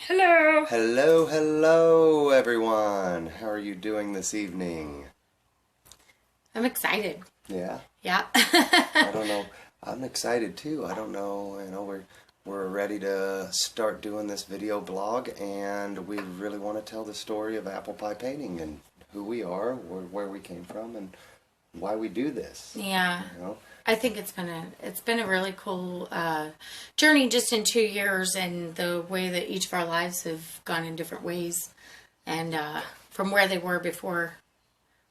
Hello. Hello, hello, everyone. How are you doing this evening? I'm excited. Yeah, Yeah. I don't know. I'm excited too. I don't know. We're ready to start doing this video blog, and we really want to tell the story of apple pie painting and who we are, where we came from, and why we do this. Yeah. You know? I think it's been a really cool journey just in 2 years, and the way that each of our lives have gone in different ways, and from where they were before.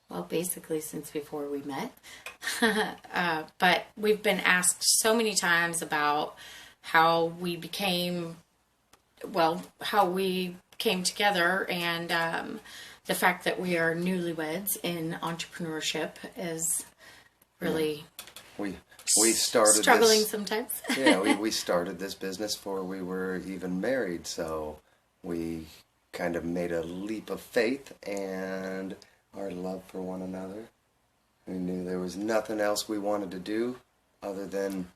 Well, basically since before we met. But we've been asked so many times about how we became, how we came together, and the fact that we are newlyweds in entrepreneurship is really We started struggling this. sometimes. Yeah, we started this business before we were even married, so we kind of made a leap of faith and our love for one another. We knew there was nothing else we wanted to do other than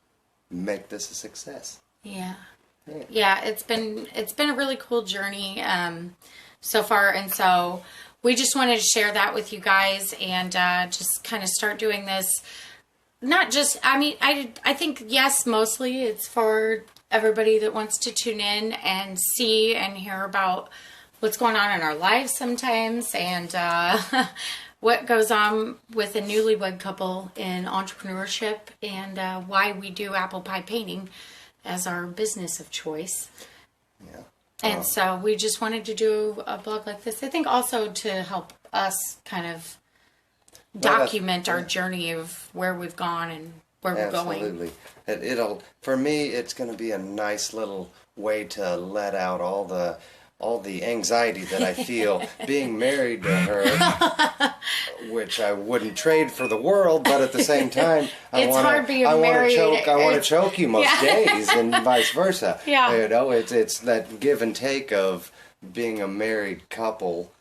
make this a success. Yeah. Yeah. Yeah, it's been a really cool journey so far, and so we just wanted to share that with you guys, and just kind of start doing this. Not just, I think, yes, mostly it's for everybody that wants to tune in and see and hear about what's going on in our lives sometimes, and what goes on with a newlywed couple in entrepreneurship, and why we do apple pie painting as our business of choice. Yeah. And so we just wanted to do a blog like this. I think also to help us kind of document our journey of where we've gone and where we're going. Absolutely. It'll, for me, it's going to be a nice little way to let out all the anxiety that I feel being married to her, which I wouldn't trade for the world, but at the same time, I want to choke you most days, and vice versa. Yeah. You know, it's that give and take of being a married couple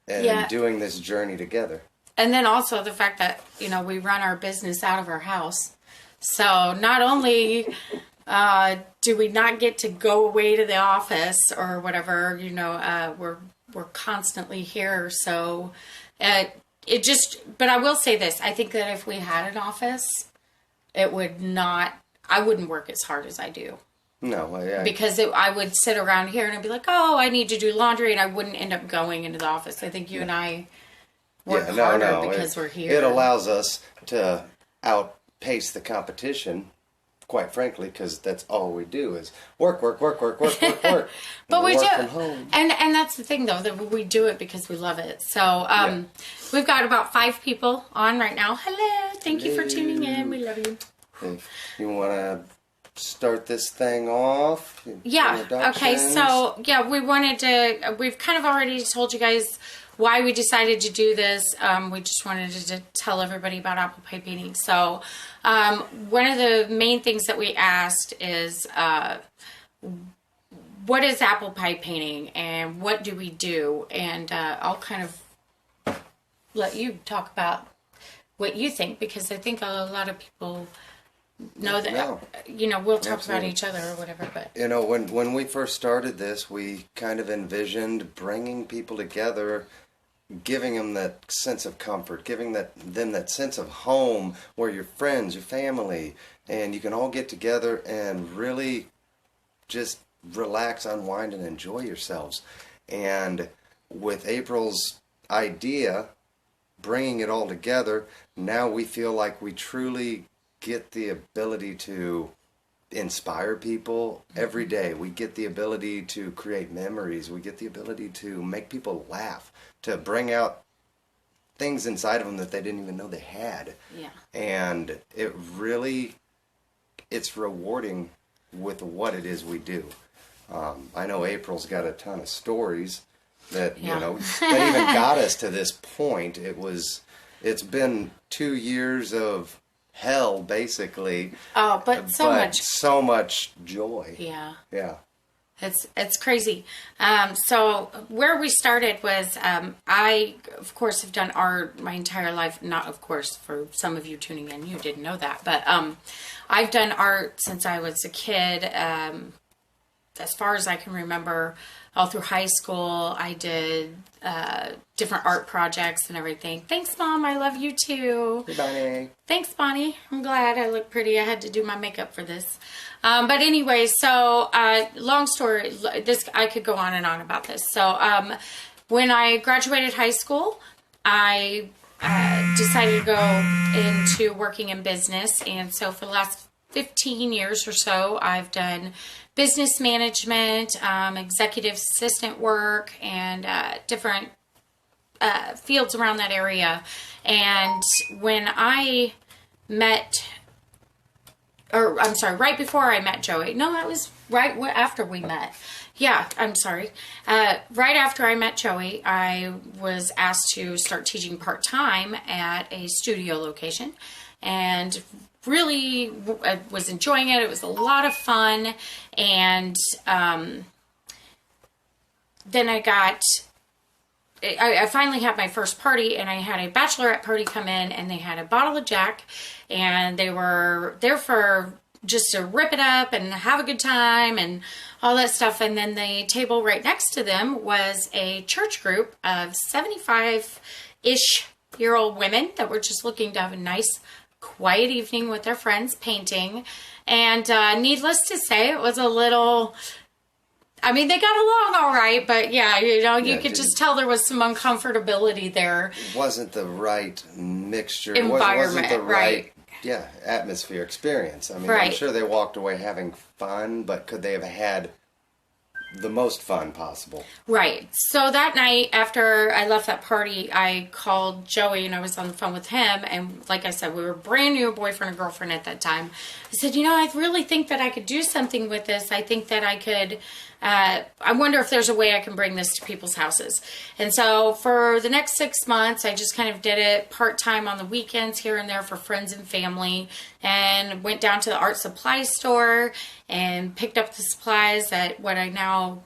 and doing this journey together. And then also the fact that, we run our business out of our house. So not only do we not get to go away to the office or whatever, we're constantly here. So but I will say this, I think that if we had an office, I wouldn't work as hard as I do. No, because I would sit around here and I'd be like, oh, I need to do laundry, and I wouldn't end up going into the office. I think you and I work harder because we're here. It allows us to outpace the competition, quite frankly, because that's all we do is work. But we work do, from home. and that's the thing, though, that we do it because we love it. So we've got about 5 people on right now. Hello, thank you for tuning in. We love you. You want to start this thing off? Yeah. Okay. So we've kind of already told you guys why we decided to do this. We just wanted to tell everybody about apple pie painting. So one of the main things that we asked is, what is apple pie painting and what do we do? And I'll kind of let you talk about what you think, because I think a lot of people know that, we'll talk about each other or whatever. But when we first started this, we kind of envisioned bringing people together, giving them that sense of comfort, giving them that sense of home where your friends, your family, and you can all get together and really just relax, unwind, and enjoy yourselves. And with April's idea, bringing it all together, now we feel like we truly get the ability to inspire people every day. We get the ability to create memories. We get the ability to make people laugh, to bring out things inside of them that they didn't even know they had. Yeah. And it's rewarding with what it is we do. I know April's got a ton of stories that, that even got us to this point. It's been 2 years of hell, basically. Oh, but so much joy. Yeah. Yeah. It's crazy. So where we started was, I, of course, have done art my entire life. Not, of course, for some of you tuning in, you didn't know that. But I've done art since I was a kid. as far as I can remember, all through high school, I did different art projects and everything. Thanks, Mom. I love you too. Hey, Bonnie. Thanks, Bonnie. I'm glad I look pretty. I had to do my makeup for this. But anyway, so long story, this I could go on and on about this. So when I graduated high school, I decided to go into working in business. And so for the last 15 years or so, I've done business management, executive assistant work, and different fields around that area. And when I met, or I'm sorry, right before I met Joey, no, that was right after we met. Yeah, I'm sorry. Right after I met Joey, I was asked to start teaching part-time at a studio location, and really was enjoying it. It was a lot of fun. And then I finally had my first party, and I had a bachelorette party come in, and they had a bottle of Jack, and they were there for just to rip it up and have a good time and all that stuff. And then the table right next to them was a church group of 75-ish year old women that were just looking to have a nice quiet evening with their friends painting. And needless to say, it was a little, I mean, they got along all right, but yeah, you could just tell there was some uncomfortability there. It wasn't the right mixture. Environment, wasn't the right. Atmosphere, experience. I mean, right. I'm sure they walked away having fun, but could they have had the most fun possible? Right. So that night after I left that party, I called Joey, and I was on the phone with him. And like I said, we were brand new boyfriend and girlfriend at that time. I said, I really think that I could do something with this. I think that I could, I wonder if there's a way I can bring this to people's houses. And so for the next 6 months, I just kind of did it part-time on the weekends here and there for friends and family, and went down to the art supply store and picked up the supplies at what I now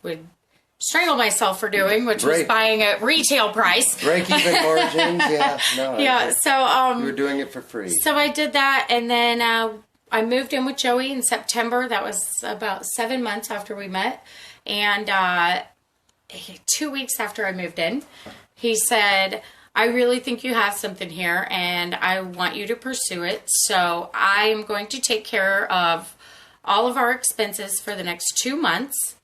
would strangle myself for doing, which was buying at retail price. Break-even margins, yeah. No, yeah, so you were doing it for free. So I did that, and then I moved in with Joey in September. That was about 7 months after we met. And 2 weeks after I moved in, he said, I really think you have something here, and I want you to pursue it. So I'm going to take care of all of our expenses for the next 2 months,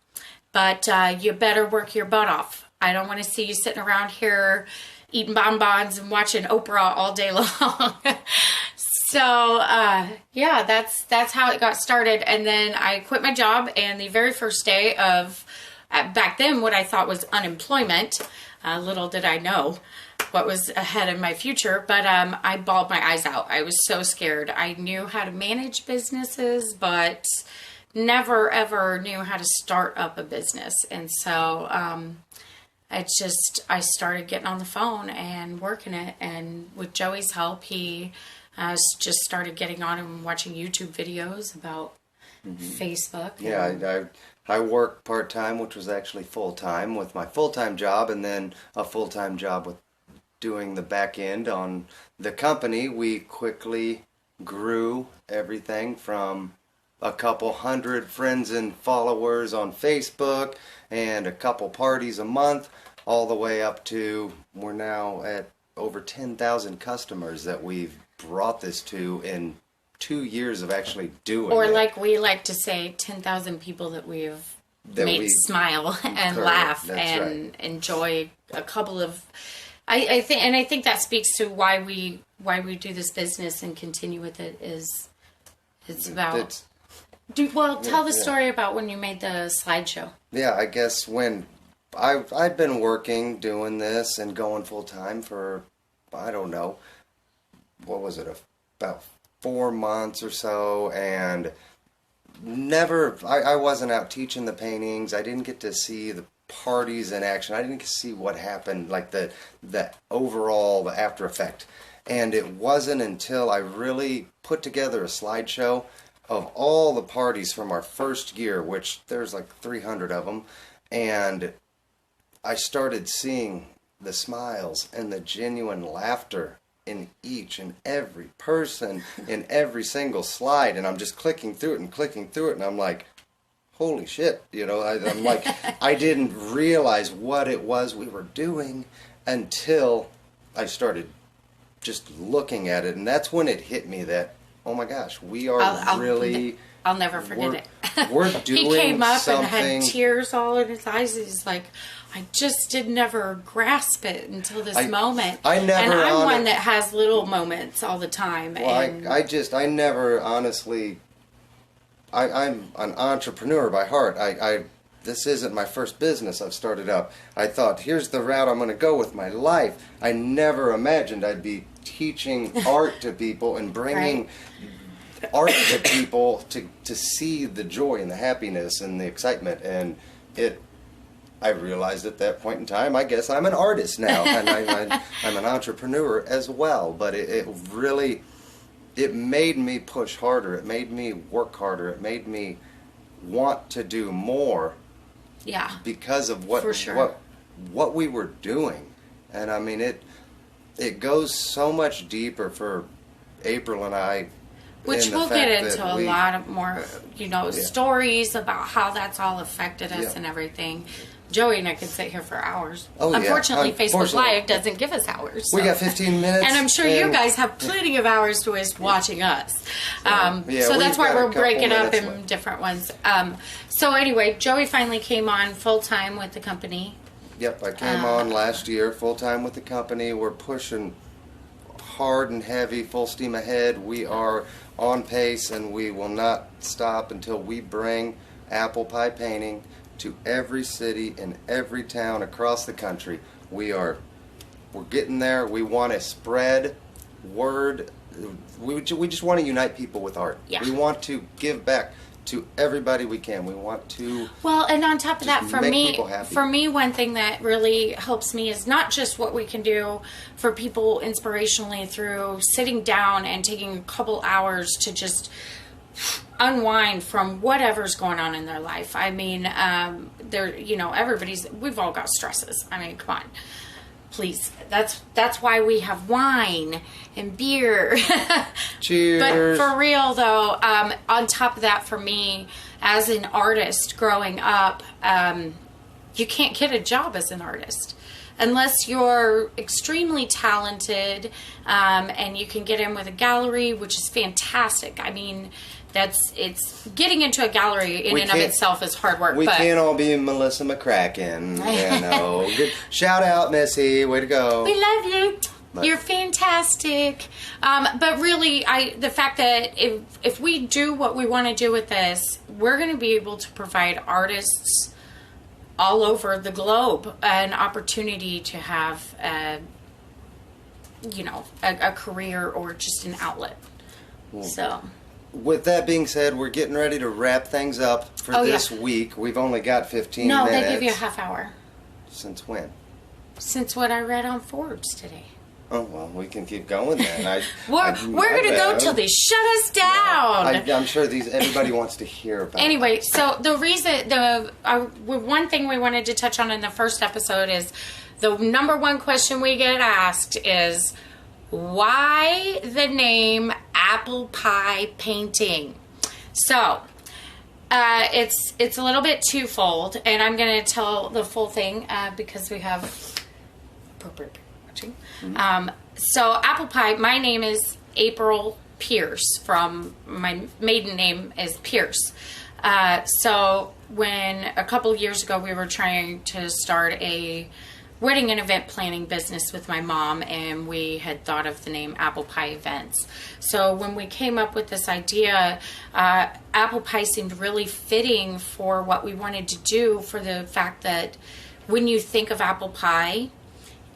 but you better work your butt off. I don't want to see you sitting around here eating bonbons and watching Oprah all day long. So, that's how it got started. And then I quit my job, and the very first day of, back then, what I thought was unemployment, little did I know what was ahead in my future, but I bawled my eyes out. I was so scared. I knew how to manage businesses, but never ever knew how to start up a business. And so I started getting on the phone and working it. And with Joey's help, he just started getting on and watching YouTube videos about Facebook. Yeah, I work part-time, which was actually full-time with my full-time job, and then a full-time job with doing the back end on the company. We quickly grew everything from a couple hundred friends and followers on Facebook and a couple parties a month, all the way up to, we're now at over 10,000 customers that we've brought this to in 2 years of actually doing or it. like we like to say, 10,000 people that we've made smile and laugh and enjoy a couple of, I think that speaks to why we do this business and continue with it. Is it's about tell the story about when you made the slideshow. Yeah, I guess when I've been working doing this and going full time for, I don't know, what was it, about 4 months or so, and I wasn't out teaching the paintings. I didn't get to see the parties in action. I didn't get to see what happened, like the overall after effect. And it wasn't until I really put together a slideshow of all the parties from our first year, which there's like 300 of them, and I started seeing the smiles and the genuine laughter in each and every person in every single slide, and I'm just clicking through it, and I'm like, holy shit, I'm like, I didn't realize what it was we were doing until I started just looking at it. And that's when it hit me that, oh my gosh, we are I'll never forget it. We're doing He came up something. and had tears all in his eyes. He's like, I just did never grasp it until this moment. And I'm one that has little moments all the time. Well, and I never honestly, I'm an entrepreneur by heart. This isn't my first business I've started up. I thought, here's the route I'm going to go with my life. I never imagined I'd be teaching art to people and bringing art to people to see the joy and the happiness and the excitement. And I realized at that point in time, I guess I'm an artist now, and I'm an entrepreneur as well. But it really, it made me push harder. It made me work harder. It made me want to do more. Yeah. Because of what we were doing. And I mean, it goes so much deeper for April and I. Which we'll get into a lot of more, stories about how that's all affected us and everything. Joey and I could sit here for hours. Oh, Unfortunately, Facebook Live doesn't give us hours. So. We got 15 minutes. And I'm sure you guys have plenty of hours to waste watching us. So that's why we're breaking up in different ones. So anyway, Joey finally came on full-time with the company. Yep, I came on last year full-time with the company. We're pushing hard and heavy, full steam ahead. We are on pace, and we will not stop until we bring apple pie painting to every city and every town across the country. We're getting there. We want to spread word. We just want to unite people with art. Yeah. We want to give back to everybody we can. We want to. Well, and on top of that, for me, one thing that really helps me is not just what we can do for people inspirationally through sitting down and taking a couple hours to just unwind from whatever's going on in their life. I mean, we've all got stresses. I mean, come on. Please. That's why we have wine and beer. Cheers. But for real though, on top of that, for me as an artist growing up, you can't get a job as an artist unless you're extremely talented, and you can get in with a gallery, which is fantastic. I mean, it's getting into a gallery in and of itself is hard work. We can't all be Melissa McCracken, Good. Shout out, Missy. Way to go. We love you. You're fantastic. But really, the fact that if we do what we want to do with this, we're going to be able to provide artists all over the globe an opportunity to have a career or just an outlet. So. With that being said, we're getting ready to wrap things up for this week. We've only got 15 minutes. No, they give you a half hour. Since when? Since what I read on Forbes today. Oh, well, we can keep going then. We're going to go till they shut us down. I'm sure everybody wants to hear about it. Anyway, so the reason, one thing we wanted to touch on in the first episode is the number one question we get asked is, why the name Apple Pie Painting? So, it's a little bit twofold, and I'm going to tell the full thing because we have appropriate people watching. Mm-hmm. So, Apple Pie, my name is April Pierce. From my maiden name is Pierce. So, when a couple years ago we were trying to start a wedding and event planning business with my mom, and we had thought of the name Apple Pie Events. So when we came up with this idea, apple pie seemed really fitting for what we wanted to do, for the fact that when you think of apple pie,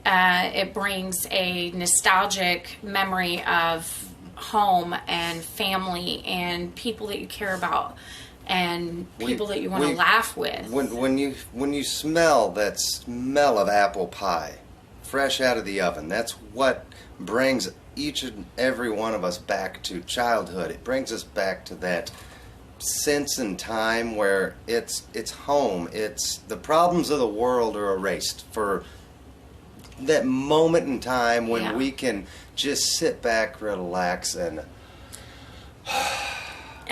it brings a nostalgic memory of home and family and people that you care about and people that you want to laugh with. When you smell that smell of apple pie, fresh out of the oven, that's what brings each and every one of us back to childhood. It brings us back to that sense in time where it's home. It's the problems of the world are erased for that moment in time when we can just sit back, relax, and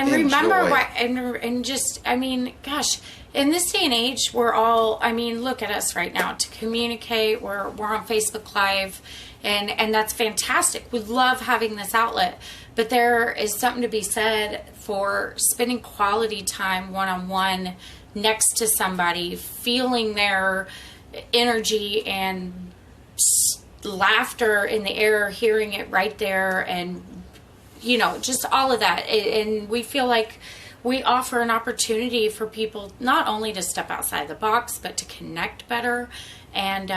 And remember, and just, I mean, gosh, in this day and age, we're all, I mean, look at us right now. To communicate, we're on Facebook Live, and that's fantastic. We love having this outlet. But there is something to be said for spending quality time one-on-one next to somebody, feeling their energy and laughter in the air, hearing it right there, and you know, just all of that. And we feel like we offer an opportunity for people not only to step outside the box, but to connect better. And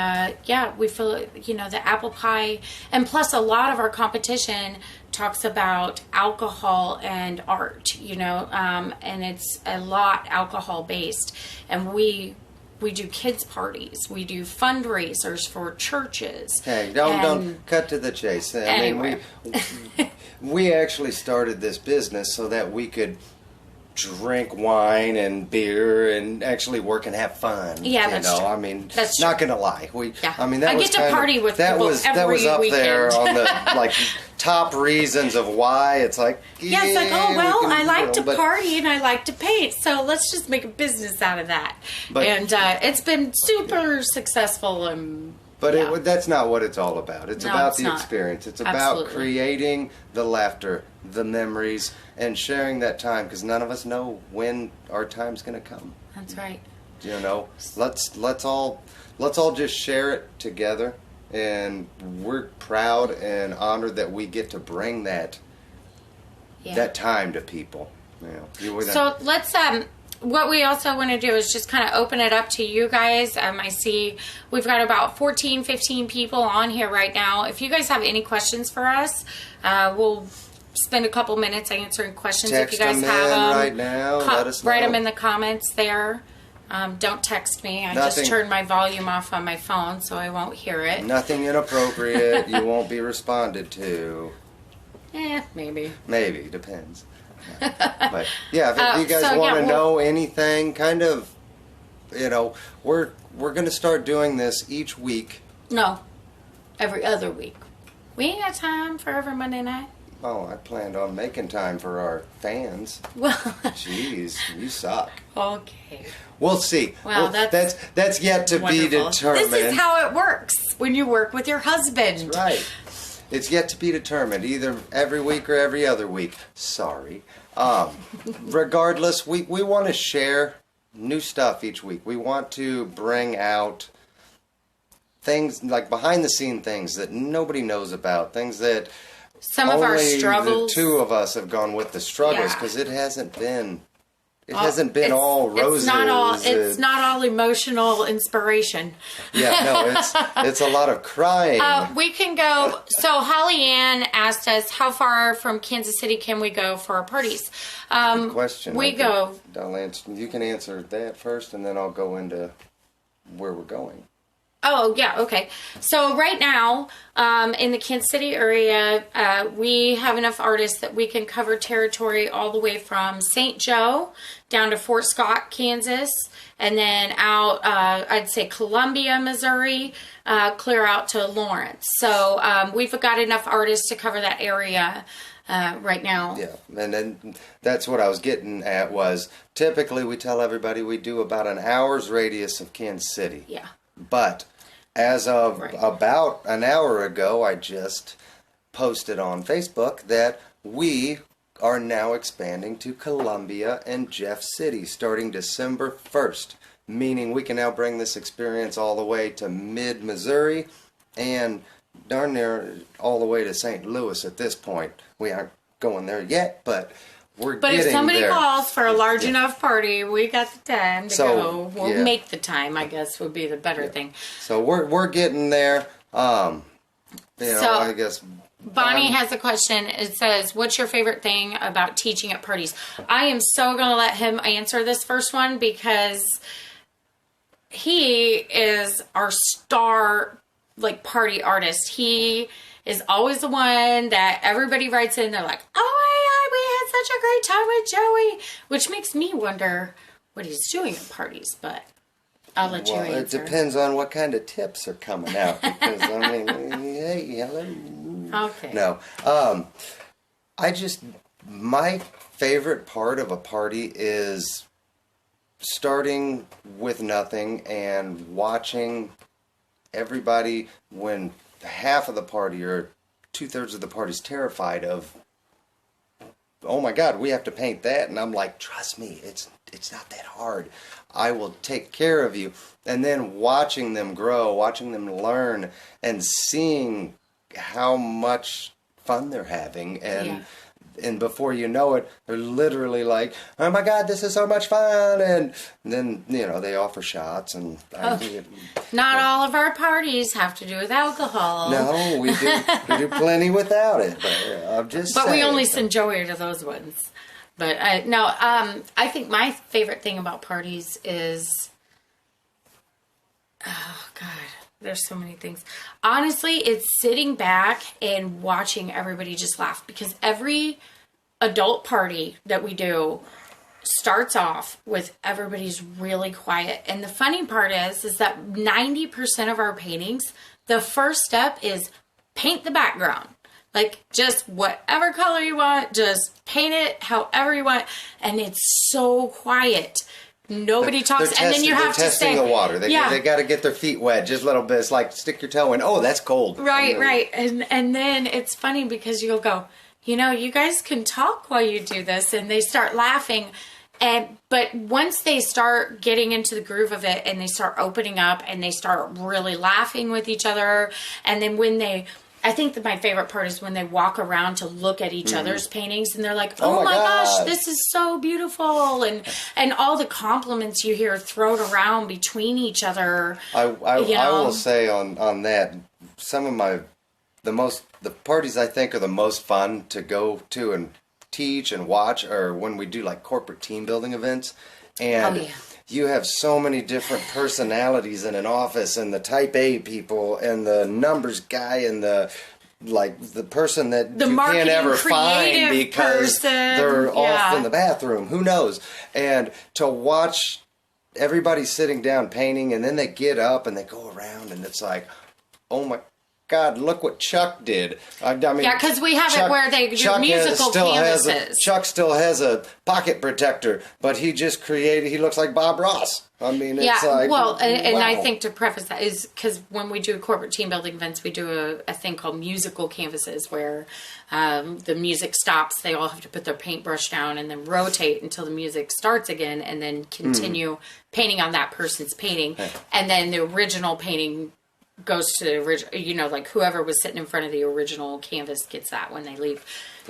yeah, we feel, you know, the apple pie, and plus a lot of our competition talks about alcohol and art, you know, and it's a lot alcohol based. And we do kids parties, we do fundraisers for churches. Hey, don't cut to the chase. I mean, we actually started this business so that we could drink wine and beer and actually work and have fun. Yeah, that's true. I mean, that's not gonna lie. I mean, I get to party with people that was up weekend. there on the like top reasons of why. It's like, yeah, it's like, oh well, I like to party and I like to paint, so let's just make a business out of that. And it's been super successful. But that's not what it's all about. It's about the experience. It's about creating the laughter, the memories, and sharing that time, because none of us know when our time's going to come. That's right. You know, let's all just share it together, and we're proud and honored that we get to bring that time to people. You know, so let's what we also want to do is just kind of open it up to you guys. I see we've got about 14, 15 people on here right now. If you guys have any questions for us, we'll spend a couple minutes answering questions. Text if you guys them have them right now. Let us know. Write them in the comments there. Don't text me. I just turned my volume off on my phone, so I won't hear it. Nothing inappropriate. You won't be responded to. Maybe. Maybe, depends. But yeah, if you guys want to know anything, kind of, you know, we're going to start doing this each week. No, every other week. We ain't got time for every Monday night. Oh, I planned on making time for our fans. Well, jeez, you suck. Okay. We'll see. Well, that's yet to be determined. This is how it works when you work with your husband. That's right. It's yet to be determined, either every week or every other week. Sorry. Regardless, we want to share new stuff each week. We want to bring out things like behind the scene things that nobody knows about, things that some of our struggles. The two of us have gone with the struggles because it hasn't been. It hasn't been all roses. It's not all emotional inspiration. Yeah, no, it's a lot of crying. We can go. So Holly Ann asked us, how far from Kansas City can we go for our parties? Good question. I'll answer. You can answer that first, and then I'll go into where we're going. Oh, yeah, okay. So right now, in the Kansas City area, we have enough artists that we can cover territory all the way from St. Joe down to Fort Scott, Kansas, and then out, I'd say Columbia, Missouri, clear out to Lawrence. So we've got enough artists to cover that area right now. Yeah, and then that's what I was getting at was typically we tell everybody we do about an hour's radius of Kansas City. Yeah. But as of about an hour ago, I just posted on Facebook that we are now expanding to Columbia and Jeff City starting December 1st, meaning we can now bring this experience all the way to mid-Missouri and darn near all the way to St. Louis at this point. We aren't going there yet, but we're getting there. But if somebody calls for a large enough party, we got the time to go. We'll make the time, I guess, would be the better thing. So we're getting there. I guess Bonnie has a question. It says, what's your favorite thing about teaching at parties? I am so going to let him answer this first one because he is our star, party artist. He is always the one that everybody writes in. They're like, oh my God, we had such a great time with Joey, which makes me wonder what he's doing at parties, but I'll let you answer. It depends on what kind of tips are coming out because, hey, hello. Okay. No. I just My favorite part of a party is starting with nothing and watching everybody when half of the party or 2/3 of the party's terrified of, oh my God, we have to paint that. And I'm like, trust me, it's not that hard. I will take care of you. And then watching them grow, watching them learn, and seeing how much fun they're having. And before you know it, they're literally like, oh my God, this is so much fun. And then, they offer shots. And Not all of our parties have to do with alcohol. No, we do plenty without it. But I'm just But saying. we only send Joey to those ones. But I think my favorite thing about parties is, oh God, there's so many things. Honestly, it's sitting back and watching everybody just laugh, because every adult party that we do starts off with everybody's really quiet. And the funny part is that 90% of our paintings, the first step is paint the background. Like, just whatever color you want, just paint it however you want. And it's so quiet. Nobody talks. And then you have to say, testing the water. They got to get their feet wet just a little bit. It's like, stick your toe in. Oh, that's cold. Right. And then it's funny because you'll go, you guys can talk while you do this. And they start laughing. But once they start getting into the groove of it and they start opening up and they start really laughing with each other. And then I think that my favorite part is when they walk around to look at each other's paintings and they're like, oh my gosh, this is so beautiful. And all the compliments you hear thrown around between each other. I will say on that, some of the parties I think are the most fun to go to and teach and watch are when we do like corporate team building events. And you have so many different personalities in an office, and the type A people and the numbers guy and the person that you can't ever find because they're off in the bathroom. Who knows? And to watch everybody sitting down painting, and then they get up and they go around, and it's like, oh my God, look what Chuck did. I mean, because we have it where they do musical canvases. Chuck still has a pocket protector, but he looks like Bob Ross. I mean, it's like... Well, and I think to preface that is because when we do corporate team building events, we do a thing called musical canvases where the music stops. They all have to put their paintbrush down and then rotate until the music starts again, and then continue painting on that person's painting. And then the original painting goes to the original, like whoever was sitting in front of the original canvas gets that when they leave.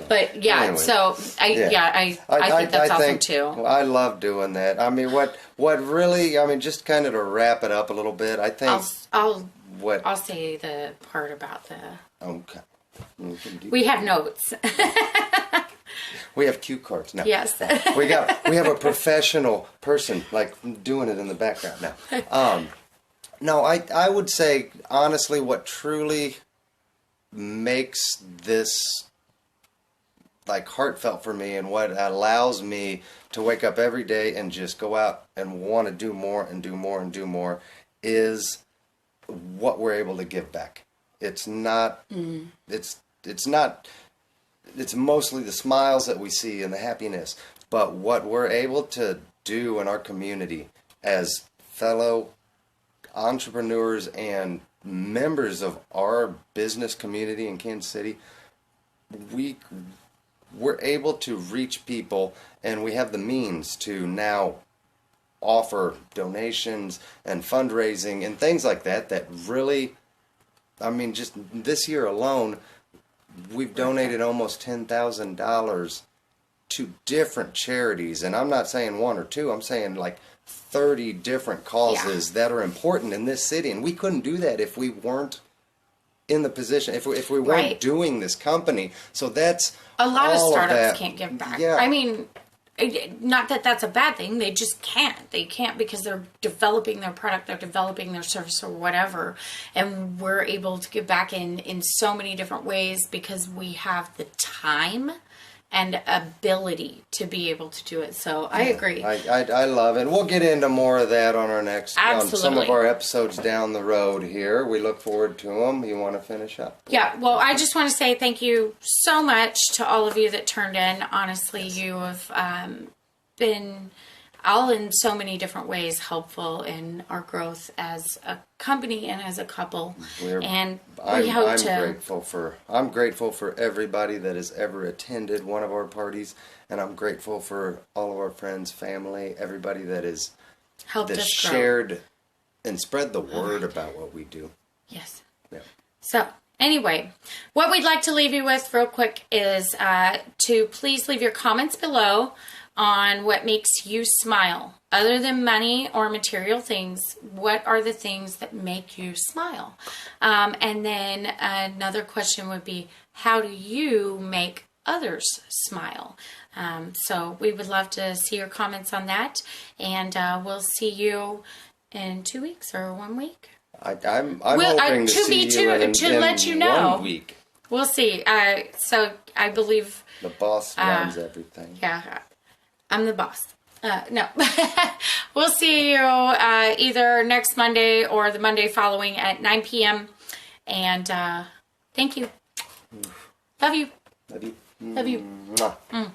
But anyway, so I think that's awesome too. I love doing that. I mean, what really, just kind of to wrap it up a little bit, I think I'll say the part about the... Okay. We have notes. We have cue cards now. Yes. we have a professional person like doing it in the background now. No, I would say, honestly, what truly makes this, like, heartfelt for me and what allows me to wake up every day and just go out and want to do more and do more and do more is what we're able to give back. It's not, it's mostly the smiles that we see and the happiness, but what we're able to do in our community as fellow entrepreneurs and members of our business community in Kansas City, we're able to reach people, and we have the means to now offer donations and fundraising and things like that really, just this year alone, we've donated almost $10,000 to different charities. And I'm not saying one or two, I'm saying like 30 different causes that are important in this city. And we couldn't do that if we weren't in the position, if we weren't doing this company. So that's a lot of startups can't give back. Yeah. Not that that's a bad thing. They just can't. They can't because they're developing their product, they're developing their service or whatever. And we're able to give back in so many different ways because we have the time and ability to be able to do it. So I agree. I love it. We'll get into more of that on our next, on some of Absolutely. our episodes down the road here. We look forward to them. You want to finish up? Yeah, well, I just want to say thank you so much to all of you that turned in. Honestly, you have been all in so many different ways helpful in our growth as a company and as a couple. And I'm grateful for everybody that has ever attended one of our parties, and I'm grateful for all of our friends, family, everybody that has helped us grow. shared and spread the word about what we do. Yes. Yeah. So, anyway, what we'd like to leave you with real quick is to please leave your comments below on what makes you smile. Other than money or material things, what are the things that make you smile? And then another question would be, how do you make others smile? So we would love to see your comments on that. And we'll see you in 2 weeks or 1 week. I'm hoping to see you in let you know. 1 week. We'll see. So I believe The boss runs everything. Yeah, I'm the boss. No. We'll see you either next Monday or the Monday following at 9 p.m. And thank you. Love you. Love you. Love you. Mwah.